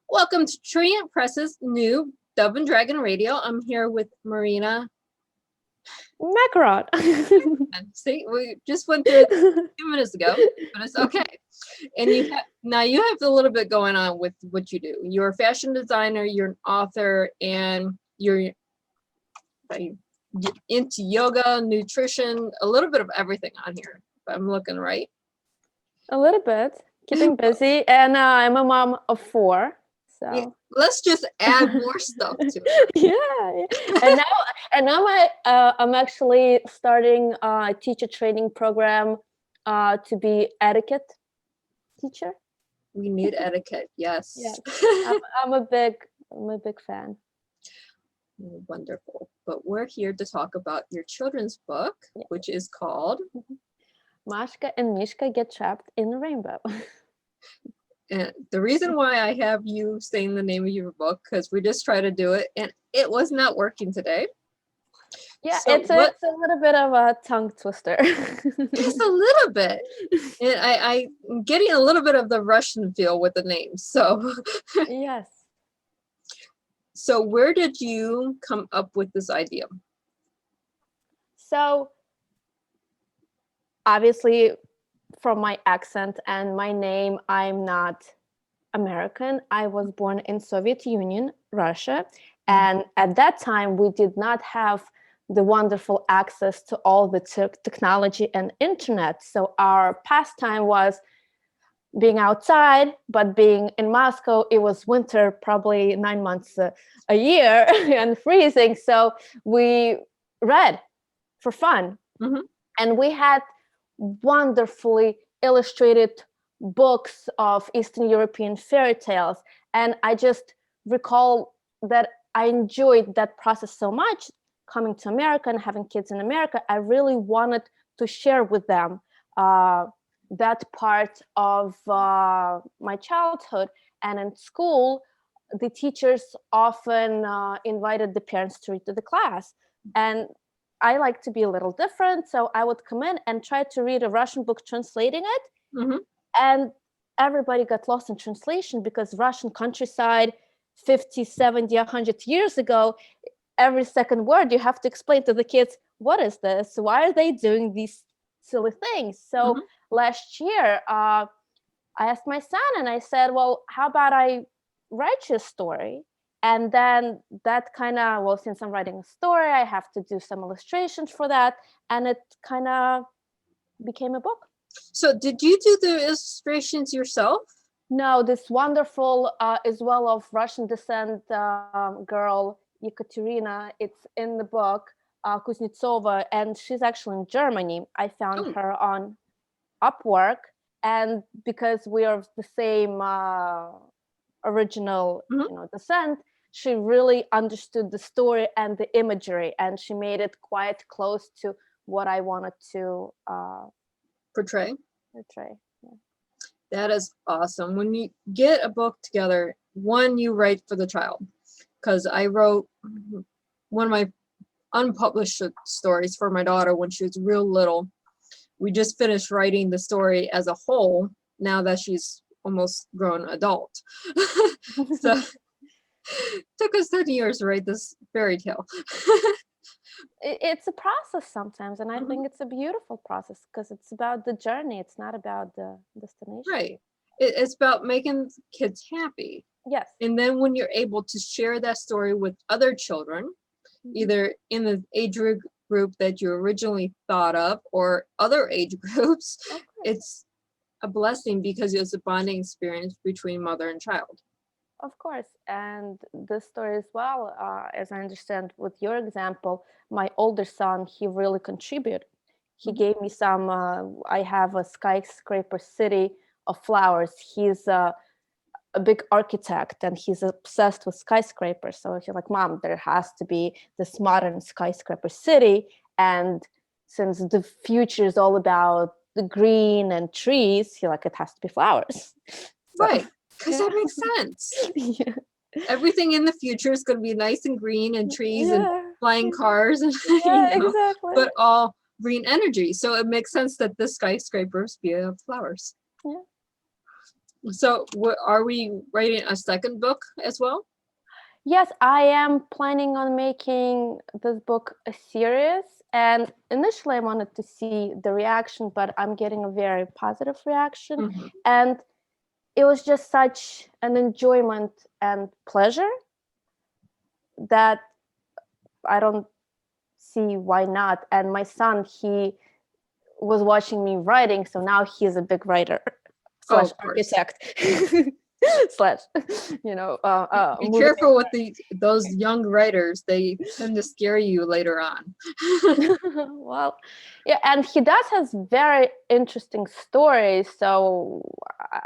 Welcome to Trilliant Press's new Dove and Dragon Radio. I'm here with Marina Makaron. See, we just went through it a few minutes ago, but it's okay. And now you have a little bit going on with what you do. You're a fashion designer, you're an author, and you're into yoga, nutrition, a little bit of everything on here, if I'm looking right. A little bit, keeping busy, and I'm a mom of 4. So yeah, let's just add more stuff to it. Yeah. And now I'm actually starting a teacher training program to be etiquette teacher. We need etiquette, yes. Yes. I'm a big fan. Wonderful. But we're here to talk about your children's book, which is called Mashka and Mishka Get Trapped in the Rainbow. And the reason why I have you saying the name of your book, because we just tried to do it and it was not working today. Yeah, so it's a little bit of a tongue twister. Just a little bit. And I'm getting a little bit of the Russian feel with the name. So yes. So where did you come up with this idea? So obviously, from my accent and my name, I'm not American. I was born in Soviet Union, Russia. And at that time, we did not have the wonderful access to all the technology and internet. So our pastime was being outside, but being in Moscow, it was winter, probably 9 months a year and freezing. So we read for fun. Mm-hmm. And we had wonderfully illustrated books of Eastern European fairy tales. And I just recall that I enjoyed that process so much, coming to America and having kids in America. I really wanted to share with them that part of my childhood. And in school, the teachers often invited the parents to read to the class. And I like to be a little different. So I would come in and try to read a Russian book translating it. Mm-hmm. And everybody got lost in translation because Russian countryside 50, 70, 100 years ago, every second word you have to explain to the kids, what is this? Why are they doing these silly things? So mm-hmm. last year, I asked my son and I said, well, how about I write you a story? And then that kind of, well, since I'm writing a story, I have to do some illustrations for that. And it kind of became a book. So did you do the illustrations yourself? No, this wonderful, as well of Russian descent girl, Ekaterina, it's in the book, Kuznetsova, and she's actually in Germany. I found her on Upwork. And because we are the same original descent, she really understood the story and the imagery, and she made it quite close to what I wanted to portray. Yeah. That is awesome. When you get a book together, one, you write for the child, because I wrote one of my unpublished stories for my daughter when she was real little. We just finished writing the story as a whole now that she's almost grown adult. So it took us 30 years to write this fairy tale. It's a process sometimes, and I think it's a beautiful process because it's about the journey. It's not about the destination. Right. It's about making kids happy. Yes. And then when you're able to share that story with other children, either in the age group that you originally thought of or other age groups, it's a blessing because it's a bonding experience between mother and child. Of course. And this story as well, as I understand with your example, my older son, he really contributed. He gave me some, I have a skyscraper city of flowers. He's a big architect and he's obsessed with skyscrapers. So he's like, Mom, there has to be this modern skyscraper city. And since the future is all about the green and trees, it has to be flowers. Right, because that makes sense. Yeah. Everything in the future is going to be nice and green and trees and Yeah. flying cars and Exactly. but all green energy. So it makes sense that the skyscrapers be of flowers. Yeah. So are we writing a second book as well? Yes, I am planning on making this book a series. And initially I wanted to see the reaction, but I'm getting a very positive reaction. Mm-hmm. And it was just such an enjoyment and pleasure that I don't see why not. And my son, he was watching me writing, so now he's a big writer / architect / be careful with those young writers. They tend to scare you later on. Well, yeah, and he does has very interesting stories. So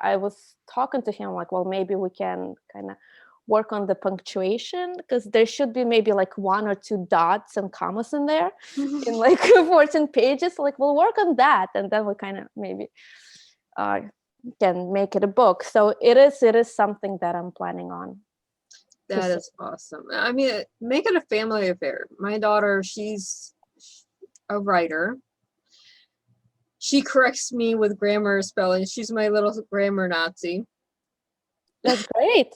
I was talking to him like, well, maybe we can kind of work on the punctuation, because there should be maybe like 1 or 2 dots and commas in there in like 14 pages. Like, we'll work on that, and then we kind of maybe can make it a book. So it is something that I'm planning on. That is awesome. I mean, make it a family affair. My daughter, she's a writer. She corrects me with grammar spelling. She's my little grammar Nazi. That's great.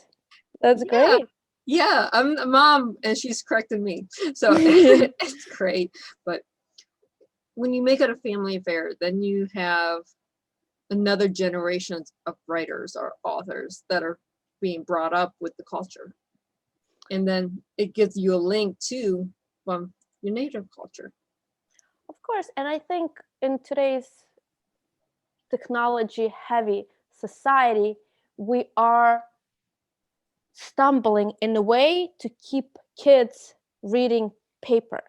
That's great. Yeah, I'm a mom and she's correcting me. So it's great. But when you make it a family affair, then you have another generation of writers or authors that are being brought up with the culture. And then it gives you a link to your native culture. Of course. And I think in today's technology heavy society, we are stumbling in a way to keep kids reading paper,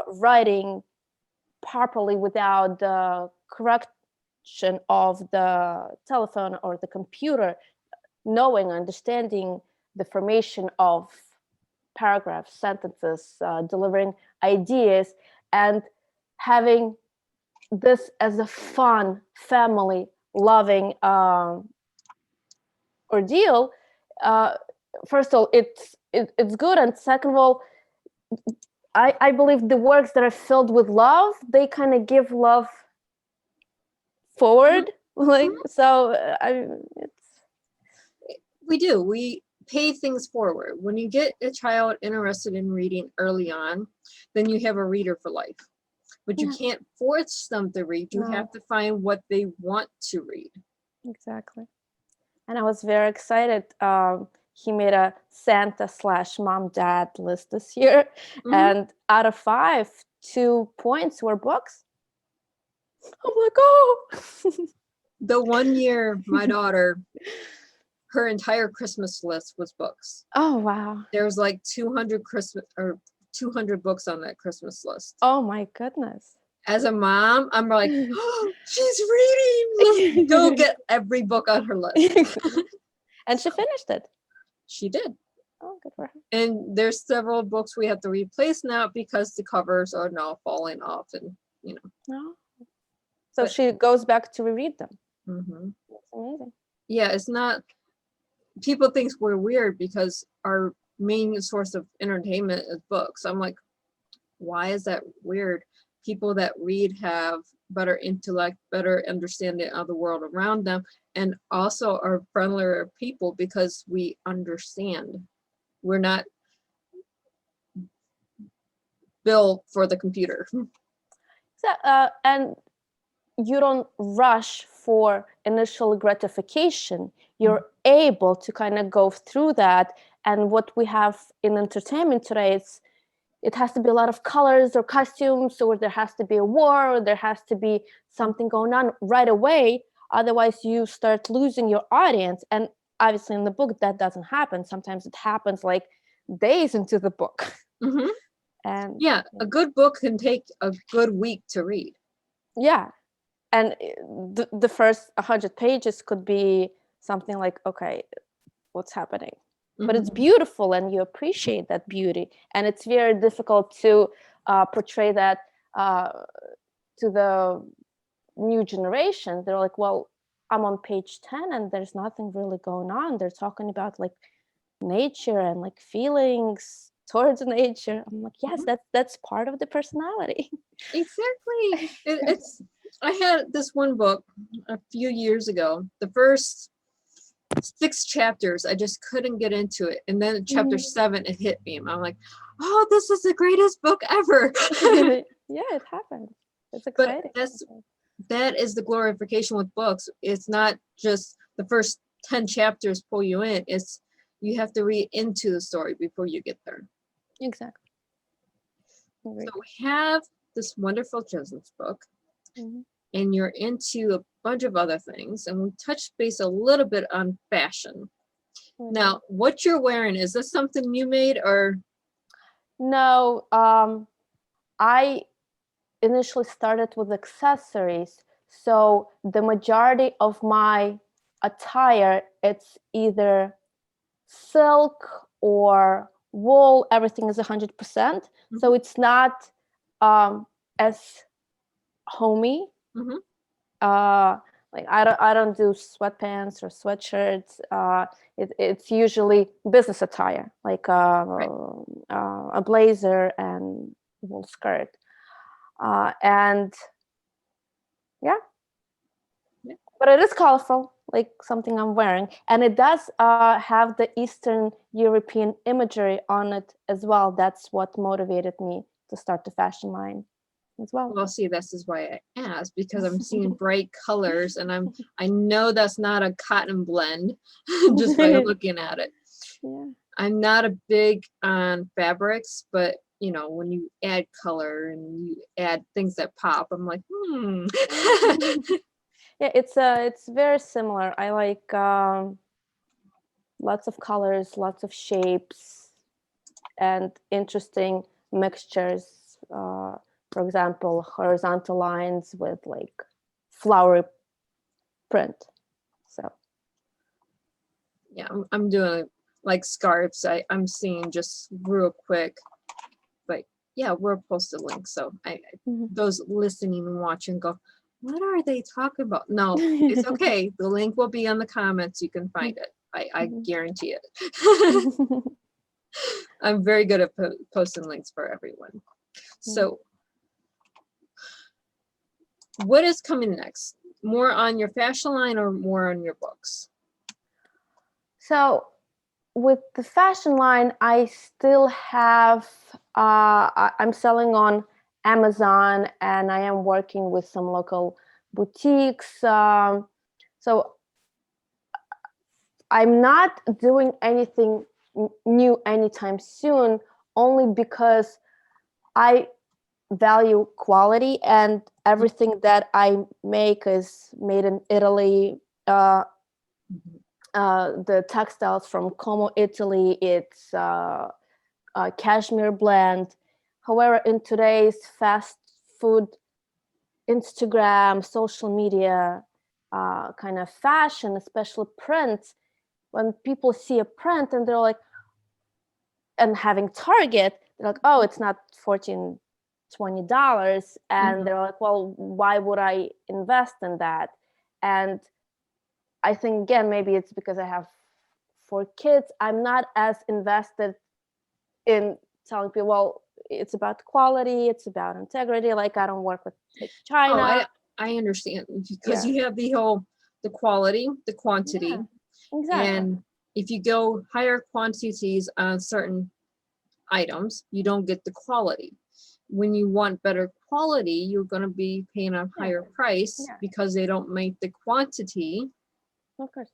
writing properly without the correction of the telephone or the computer, knowing, understanding the formation of paragraphs, sentences, delivering ideas, and having this as a fun, family loving ordeal. First of all, it's good, and second of all, I believe the works that are filled with love, they kind of give love forward. Like, so we do. We pay things forward. When you get a child interested in reading early on, then you have a reader for life. But you can't force them to read. You have to find what they want to read. Exactly. And I was very excited. He made a Santa / mom dad list this year. And out of 5, 2 points were books. I'm like, oh. The one year my daughter, her entire Christmas list was books. Oh, wow. There was like 200 books on that Christmas list. Oh my goodness. As a mom, I'm like, oh, she's reading. Let's go get every book on her list. And she finished it. She did. Oh, good for her. And there's several books we have to replace now because the covers are now falling off, and Oh. So she goes back to reread them. That's amazing. Yeah, it's not. People think we're weird because our main source of entertainment is books. I'm like, why is that weird? People that read have better intellect, better understanding of the world around them, and also are friendlier people because we understand. We're not built for the computer. So, and you don't rush for initial gratification. You're able to kind of go through that. And what we have in entertainment today, it has to be a lot of colors or costumes, or there has to be a war, or there has to be something going on right away. Otherwise, you start losing your audience. And obviously in the book, that doesn't happen. Sometimes it happens like days into the book. And a good book can take a good week to read. Yeah. And the first 100 pages could be something like, okay, what's happening. But it's beautiful, and you appreciate that beauty. And it's very difficult to portray that to the new generation. They're like, well, I'm on page 10 and there's nothing really going on. They're talking about like nature and like feelings towards nature. I'm like, yes, that's part of the personality. Exactly. It's I had this one book a few years ago. The first 6 chapters, I just couldn't get into it. And then chapter 7, it hit me. And I'm like, oh, this is the greatest book ever. Yeah, it happens. It's But exciting. that is the glorification with books. It's not just the first 10 chapters pull you in. It's you have to read into the story before you get there. Exactly. So we have this wonderful children's book, and you're into a bunch of other things, and we touched base a little bit on fashion. Now, what you're wearing, is this something you made or? No, I initially started with accessories. So the majority of my attire, it's either silk or wool. Everything is 100%. So it's not as homey. Like I don't do sweatpants or sweatshirts. It's usually business attire, like a blazer and wool skirt. And yeah, but it is colorful, like something I'm wearing, and it does have the Eastern European imagery on it as well. That's what motivated me to start the fashion line as well. Well, see, this is why I asked, because I'm seeing bright colors, and I know that's not a cotton blend just by looking at it. Yeah. I'm not a big on fabrics, but you know, when you add color and you add things that pop, I'm like, Yeah, it's very similar. I like lots of colors, lots of shapes, and interesting mixtures. For example, horizontal lines with like flowery print. So yeah, I'm doing like scarves. I'm seeing just real quick, but yeah, we'll post a link. So those listening and watching go, what are they talking about? No, it's okay. The link will be on the comments. You can find it. I guarantee it. I'm very good at posting links for everyone. So what is coming next? More on your fashion line or more on your books? So with the fashion line, I still have, I'm selling on Amazon, and I am working with some local boutiques. So I'm not doing anything new anytime soon, only because I value quality, and everything that I make is made in Italy. The textiles from Como, Italy, it's cashmere blend. However, in today's fast food, Instagram, social media kind of fashion, especially prints, when people see a print and they're like, and having Target, they're like, oh, it's not $14, $20. And they're like, well, why would I invest in that? And I think, again, maybe it's because I have 4 kids. I'm not as invested in telling people, well, it's about quality, it's about integrity. Like, I don't work with China. Oh, I understand, because you have the quality, the quantity. Exactly. And if you go higher quantities on certain items, you don't get the quality. When you want better quality, you're going to be paying a higher price because they don't make the quantity. Of course.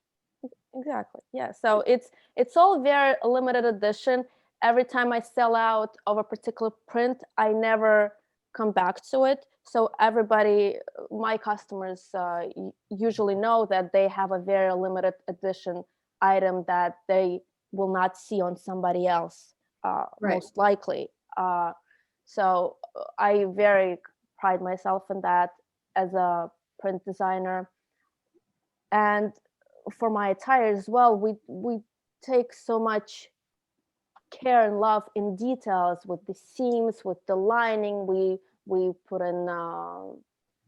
Exactly. Yeah. So it's all very limited edition. Every time I sell out of a particular print, I never come back to it. So everybody, my customers, usually know that they have a very limited edition item that they will not see on somebody else, most likely. So I very pride myself in that as a print designer. And for my attire as well, we take so much care and love in details with the seams, with the lining. We put in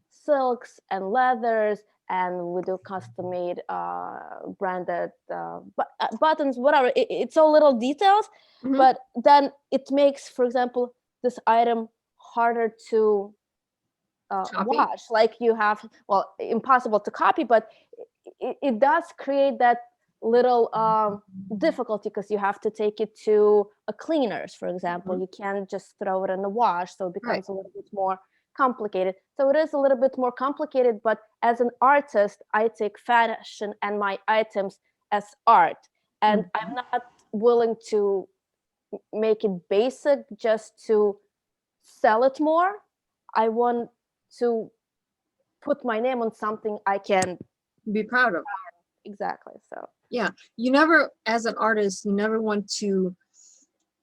silks and leathers, and we do custom made branded buttons, whatever. It's all little details, Mhm. but then it makes, for example, this item harder to Copy. wash. Like you have, well, impossible to copy, but it does create that little difficulty because you have to take it to a cleaners, for example. Mhm. You can't just throw it in the wash, so it Right. becomes a little bit more complicated. So it is a little bit more complicated, but as an artist, I take fashion and my items as art, and Mhm. I'm not willing to make it basic just to sell it more. I want to put my name on something I can. Be proud of. Exactly. So Yeah. You never, as an artist, you never want to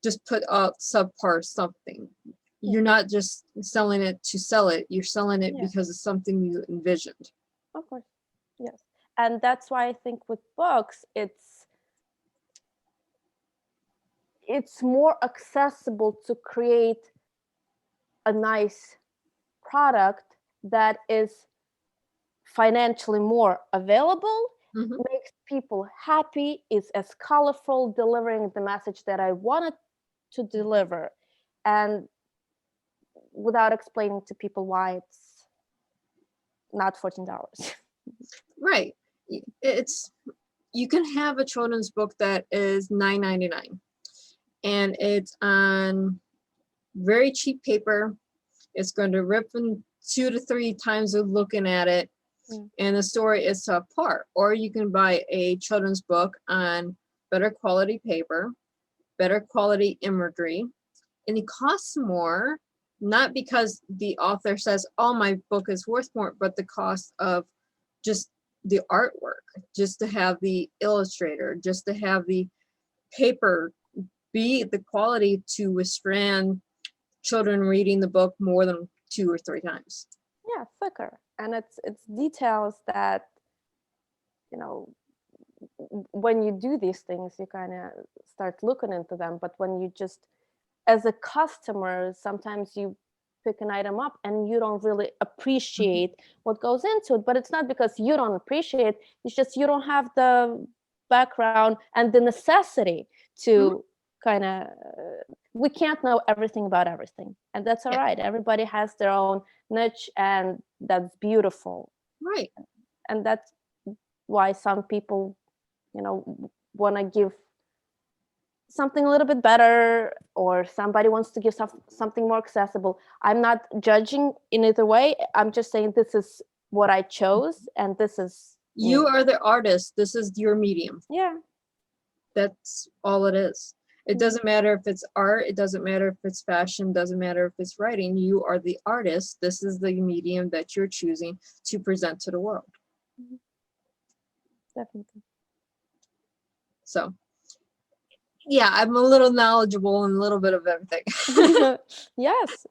just put out subpar something. You're not just selling it to sell it. You're selling it yeah, because it's something you envisioned. of course, yes. And that's why I think with books, it's more accessible to create a nice product that is financially more available, Mhm. makes people happy, is as colorful, delivering the message that I wanted to deliver, and without explaining to people why it's not $14. Right. It's, you can have a children's book that is $9.99, and it's on very cheap paper. It's going to rip in 2 to 3 times of looking at it, Mm. and the story is subpar. Or you can buy a children's book on better quality paper, better quality imagery, and it costs more, not because the author says, oh, my book is worth more, but the cost of just the artwork, just to have the illustrator, just to have the paper be the quality to withstand children reading the book more than 2 or 3 times. Yeah, thicker, and it's details that, you know, when you do these things, you kind of start looking into them. But when you just, as a customer, sometimes you pick an item up and you don't really appreciate what goes into it. But it's not because you don't appreciate, it's just you don't have the background and the necessity Mhm. to kind of, we can't know everything about everything, and that's all Yeah, right. Everybody has their own niche, and that's beautiful. right. And that's why some people, you know, want to give something a little bit better, or somebody wants to give something more accessible. I'm not judging in either way. I'm just saying this is what I chose, and this is You me. are the artist. This is your medium. Yeah. That's all it is. It Mhm. doesn't matter if it's art, it doesn't matter if it's fashion, doesn't matter if it's writing. You are the artist. This is the medium that you're choosing to present to the world. Mhm. Definitely. So, yeah, I'm a little knowledgeable in a little bit of everything, Yes.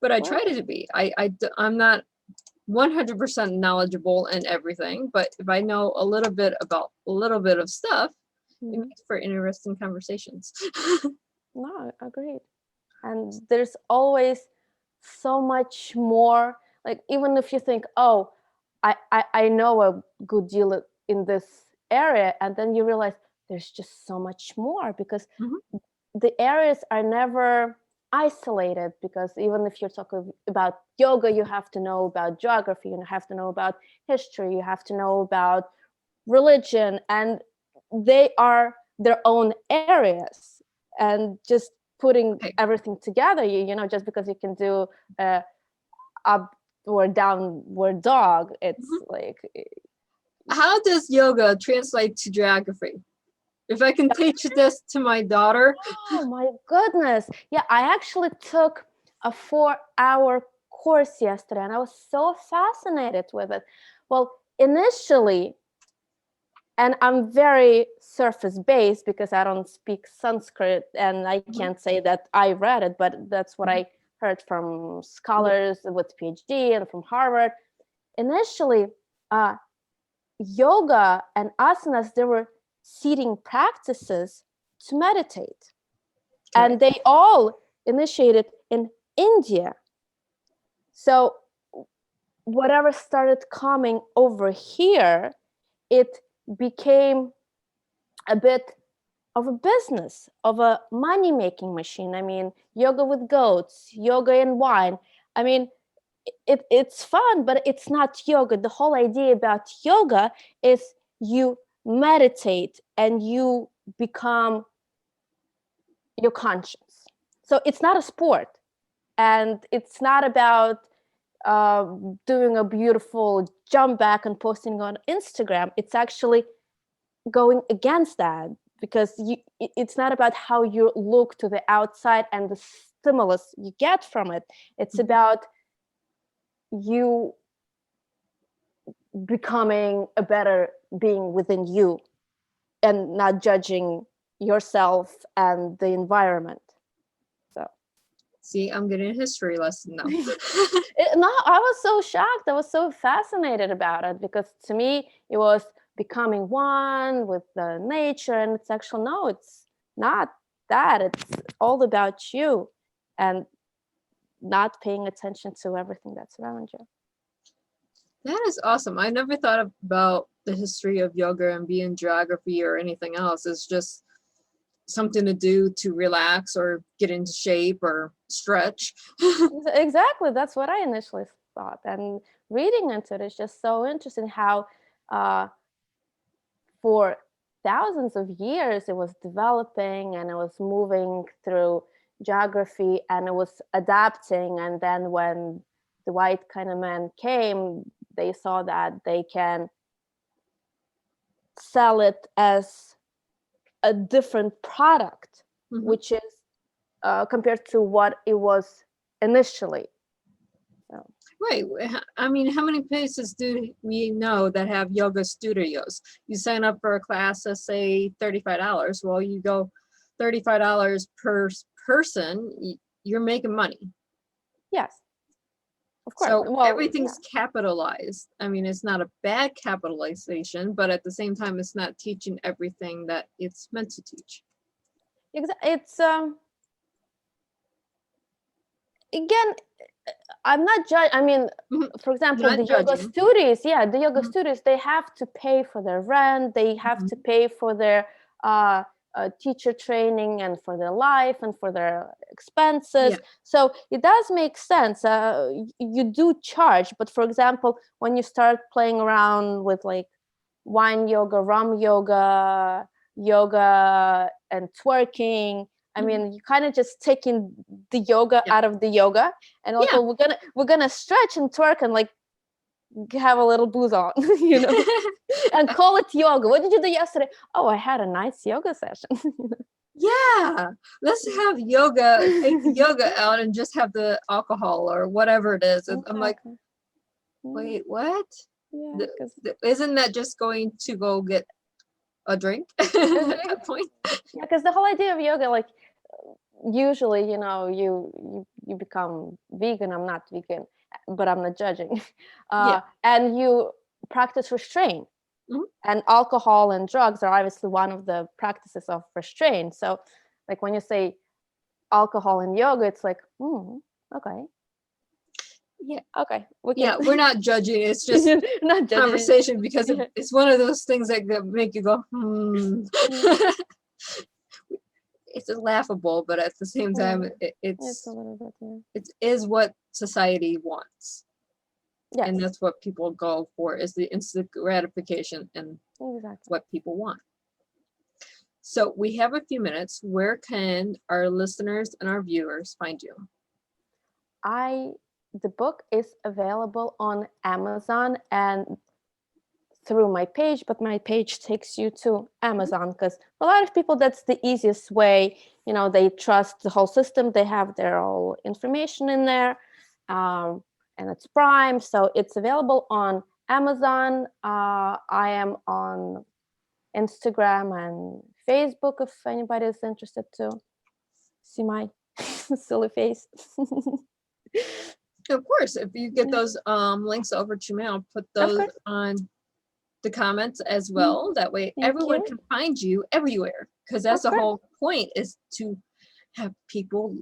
but I try Well, to be. I'm not 100% knowledgeable in everything, but if I know a little bit about a little bit of stuff, it mhm. makes for interesting conversations. No, agreed. And there's always so much more. Like, even if you think, oh, I know a good deal in this area, and then you realize there's just so much more, because Mhm. the areas are never isolated. Because even if you're talking about yoga, you have to know about geography, you have to know about history, you have to know about religion, and they are their own areas. And just putting Okay. everything together, you know, just because you can do up or downward dog, it's Mhm. like, How does yoga translate to geography? If I can teach this to my daughter, oh my goodness. Yeah, I actually took a 4-hour course yesterday, and I was so fascinated with it. Well, initially, and I'm very surface based because I don't speak Sanskrit, and I Mhm. can't say that I read it, but that's what Mhm. I heard from Yeah. scholars with PhD and from Harvard. Initially, yoga and asanas, they were seating practices to meditate. Okay. And they all initiated in India. So whatever started coming over here, it became a bit of a business, of a money-making machine. I mean, yoga with goats, yoga and wine. I mean, it's fun, but it's not yoga. The whole idea about yoga is you meditate and you become your conscience. So it's not a sport, and it's not about doing a beautiful jump back and posting on Instagram. It's actually going against that, because it's not about how you look to the outside and the stimulus you get from it. It's about you becoming a better being within you and not judging yourself and the environment. So See, I'm getting a history lesson now. no, I was so shocked. I was so fascinated about it, because to me it was becoming one with the nature, and it's actually, no, it's not that. It's all about you and not paying attention to everything that's around you. That is awesome. I never thought about the history of yoga and being geography or anything else. It's just something to do to relax or get into shape or stretch. Exactly. That's what I initially thought. And reading into it is just so interesting how for thousands of years it was developing and it was moving through geography and it was adapting. And then when the white kind of man came, they saw that they can sell it as a different product, which is compared to what it was initially. So. Right. I mean, how many places do we know that have yoga studios? You sign up for a class, let's say $35. Well, you go $35 per person, you're making money. Yes, of course. So well, everything's capitalized. I mean, it's not a bad capitalization, but at the same time, it's not teaching everything that it's meant to teach. It's again, I'm not judging. I mean, for example, the yoga studios, the yoga studios, they have to pay for their rent, they have to pay for their teacher training and for their life and for their expenses. So it does make sense. You do charge, but for example, when you start playing around with like wine yoga, rum yoga, yoga and twerking, I mean, you kind of just taking the yoga out of the yoga, and also we're gonna stretch and twerk and like have a little booze on, you know, and call it yoga. What did you do yesterday? Oh, I had a nice yoga session. Yeah, let's have yoga, take the yoga out and just have the alcohol or whatever it is. And I'm like, wait, what? Yeah, isn't that just going to go get a drink at that point? Yeah, because the whole idea of yoga, like usually, you know, you become vegan. I'm not vegan, but I'm not judging. And you practice restraint. And alcohol and drugs are obviously one of the practices of restraint. So like when you say alcohol and yoga, it's like, okay. Yeah. Okay. We're not judging. It's just not conversation, because it's one of those things that make you go, It's laughable, but at the same time, it's a little bit, it is what society wants. Yes. And that's what people go for, is the instant gratification and what people want. So we have a few minutes. Where can our listeners and our viewers find you? The book is available on Amazon and through my page, but my page takes you to Amazon, because a lot of people, that's the easiest way. You know, they trust the whole system. They have their whole information in there, and it's Prime, so it's available on Amazon. I am on Instagram and Facebook if anybody is interested to see my silly face. Of course, if you get those links over to me, I'll put those on the comments as well. That way Thank everyone you. can find you everywhere, because that's the course. whole point, is to have people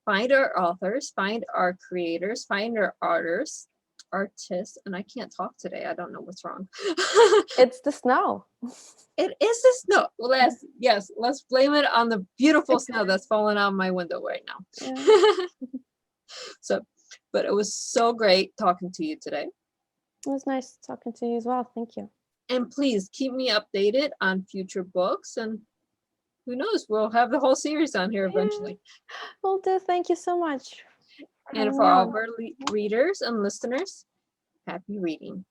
find our authors, find our creators, find our artists, and I can't talk today. I don't know what's wrong. It's the snow. It is the snow. Well, let's blame it on the beautiful snow that's falling on my window right now. Yeah. So, but it was so great talking to you today. It was nice talking to you as well. Thank you. And please keep me updated on future books, and who knows, we'll have the whole series on here eventually. Will do. Thank you so much. And for all of our readers and listeners, happy reading.